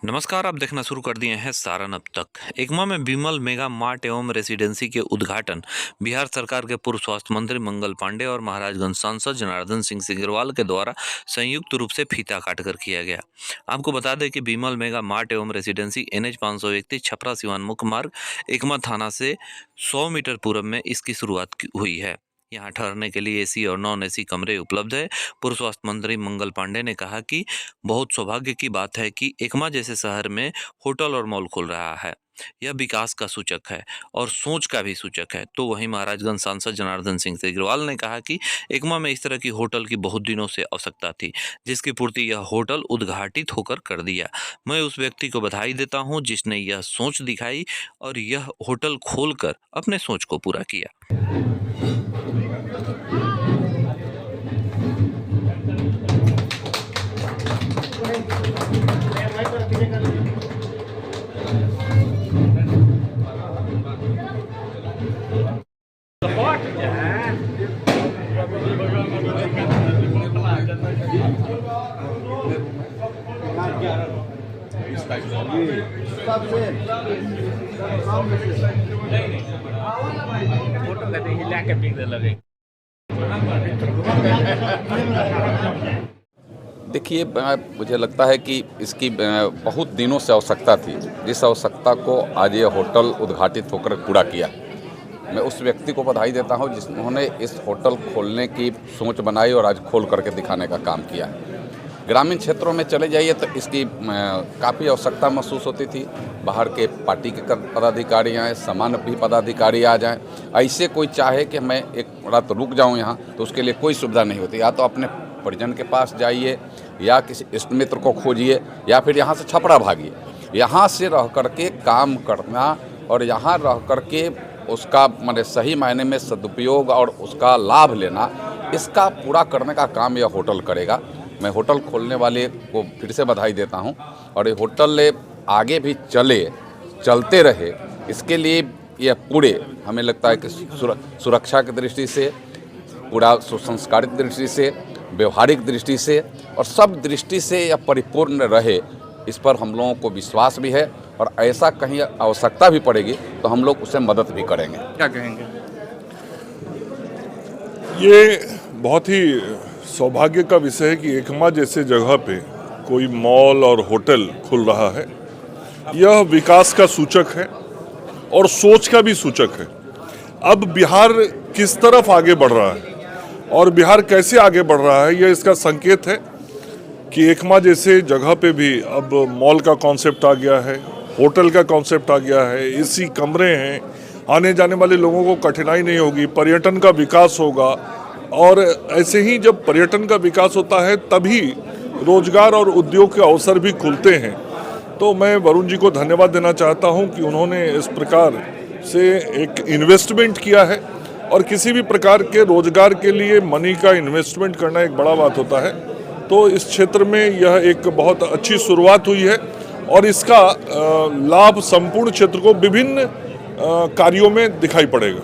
नमस्कार, आप देखना शुरू कर दिए हैं सारण अब तक। एकमा में बिमल मेगा मार्ट एवं रेसिडेंसी के उद्घाटन बिहार सरकार के पूर्व स्वास्थ्य मंत्री मंगल पांडे और महाराजगंज सांसद जनार्दन सिंह सिग्रीवाल के द्वारा संयुक्त रूप से फीता काटकर किया गया। आपको बता दें कि बिमल मेगा मार्ट एवं रेसिडेंसी NH 531 छपरा सिवान मुख्य मार्ग एकमा थाना से 100 मीटर पूर्व में इसकी शुरुआत हुई है। यहाँ ठहरने के लिए AC और नॉन AC कमरे उपलब्ध है। पूर्व स्वास्थ्य मंत्री मंगल पांडे ने कहा कि बहुत सौभाग्य की बात है कि एकमा जैसे शहर में होटल और मॉल खुल रहा है। यह विकास का सूचक है और सोच का भी सूचक है। तो वहीं महाराजगंज सांसद जनार्दन सिंह सिग्रीवाल ने कहा कि एकमा में इस तरह की होटल की बहुत दिनों से आवश्यकता थी, जिसकी पूर्ति यह होटल उद्घाटित होकर कर दिया। मैं उस व्यक्ति को बधाई देता हूं जिसने यह सोच दिखाई और यह होटल खोलकर अपने सोच को पूरा किया। फोटो कहते हिला के पीक दे लगे। देखिए, मुझे लगता है कि इसकी बहुत दिनों से आवश्यकता थी, जिस आवश्यकता को आज ये होटल उद्घाटित होकर पूरा किया। मैं उस व्यक्ति को बधाई देता हूं जिन्होंने इस होटल खोलने की सोच बनाई और आज खोल करके दिखाने का काम किया। ग्रामीण क्षेत्रों में चले जाइए तो इसकी काफ़ी आवश्यकता महसूस होती थी। बाहर के पार्टी के पदाधिकारी आएँ, सामान्य भी पदाधिकारी आ जाएं। ऐसे कोई चाहे कि मैं एक रात रुक जाऊं यहाँ, तो उसके लिए कोई सुविधा नहीं होती। या तो अपने परिजन के पास जाइए, या किसी इष्ट मित्र को खोजिए, या फिर यहाँ से छपरा भागिए। यहाँ से रह करके काम करना और यहाँ रह करके उसका माने सही मायने में सदुपयोग और उसका लाभ लेना, इसका पूरा करने का काम यह होटल करेगा। मैं होटल खोलने वाले को फिर से बधाई देता हूं और ये होटल आगे भी चलते रहे, इसके लिए यह पूरे हमें लगता है कि सुरक्षा की दृष्टि से, पूरा सुसंस्कारित दृष्टि से, व्यवहारिक दृष्टि से और सब दृष्टि से यह परिपूर्ण रहे, इस पर हम लोगों को विश्वास भी है। और ऐसा कहीं आवश्यकता भी पड़ेगी तो हम लोग उसे मदद भी करेंगे। क्या कहेंगे? ये बहुत ही सौभाग्य का विषय है कि एकमा जैसे जगह पे कोई मॉल और होटल खुल रहा है। यह विकास का सूचक है और सोच का भी सूचक है। अब बिहार किस तरफ आगे बढ़ रहा है और बिहार कैसे आगे बढ़ रहा है, यह इसका संकेत है कि एकमा जैसे जगह पे भी अब मॉल का कॉन्सेप्ट आ गया है, होटल का कॉन्सेप्ट आ गया है, AC कमरे हैं, आने जाने वाले लोगों को कठिनाई नहीं होगी, पर्यटन का विकास होगा। और ऐसे ही जब पर्यटन का विकास होता है तभी रोजगार और उद्योग के अवसर भी खुलते हैं। तो मैं वरुण जी को धन्यवाद देना चाहता हूं कि उन्होंने इस प्रकार से एक इन्वेस्टमेंट किया है। और किसी भी प्रकार के रोजगार के लिए मनी का इन्वेस्टमेंट करना एक बड़ा बात होता है। तो इस क्षेत्र में यह एक बहुत अच्छी शुरुआत हुई है और इसका लाभ संपूर्ण क्षेत्र को विभिन्न कार्यों में दिखाई पड़ेगा।